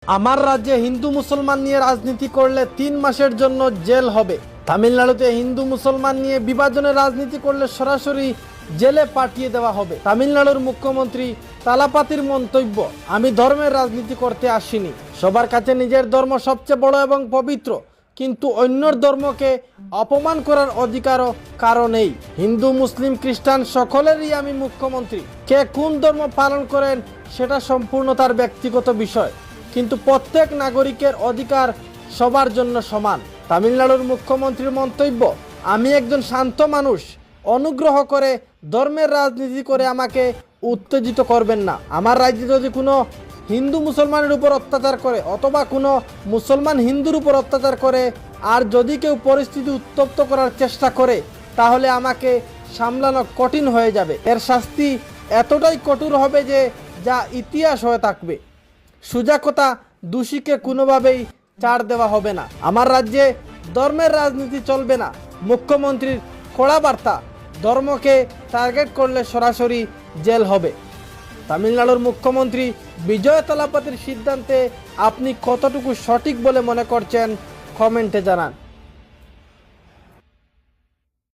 আমার রাজ্যে হিন্দু মুসলমান নিয়ে রাজনীতি করলে 3 মাসের জন্য জেল হবে। তামিলনাড়ুতে হিন্দু মুসলমান নিয়ে বিভাজনের রাজনীতি করলে সরাসরি জেলে পাঠিয়ে দেওয়া হবে। তামিলনাড়ুর মুখ্যমন্ত্রী তালাপাতির মন্তব্য, আমি ধর্মের রাজনীতি করতে আসিনি। সবার কাছে নিজের ধর্ম সবচেয়ে বড় এবং পবিত্র, কিন্তু অন্যর ধর্মকে অপমান করার অধিকারও কারো নেই। হিন্দু মুসলিম খ্রিস্টান সকলেরই আমি মুখ্যমন্ত্রী। কে কোন ধর্ম পালন করেন সেটা সম্পূর্ণ তার ব্যক্তিগত বিষয়, কিন্তু প্রত্যেক নাগরিকের অধিকার সবার জন্য সমান। তামিলনাড়ুর মুখ্যমন্ত্রীর মন্তব্য, আমি একজন শান্ত মানুষ, অনুগ্রহ করে ধর্মের রাজনীতি করে আমাকে উত্তেজিত করবেন না। আমার রাজ্যে যদি কোনো হিন্দু মুসলমানের উপর অত্যাচার করে অথবা কোনো মুসলমান হিন্দুর উপর অত্যাচার করে আর যদি কেউ পরিস্থিতি উত্তপ্ত করার চেষ্টা করে, তাহলে আমাকে সামলানো কঠিন হয়ে যাবে। এর শাস্তি এতটাই কঠোর হবে যে যা ইতিহাস হয়ে থাকবে। সোজা কথা, দোষীকে কোনোভাবেই ছাড় দেওয়া হবে না। আমার রাজ্যে ধর্মের রাজনীতি চলবে না। মুখ্যমন্ত্রীর কড়া বার্তা, ধর্মকে টার্গেট করলে সরাসরি জেল হবে। তামিলনাড়ুর মুখ্যমন্ত্রী বিজয় তালাপতির সিদ্ধান্তে আপনি কতটুকু সঠিক বলে মনে করছেন, কমেন্টে জানান।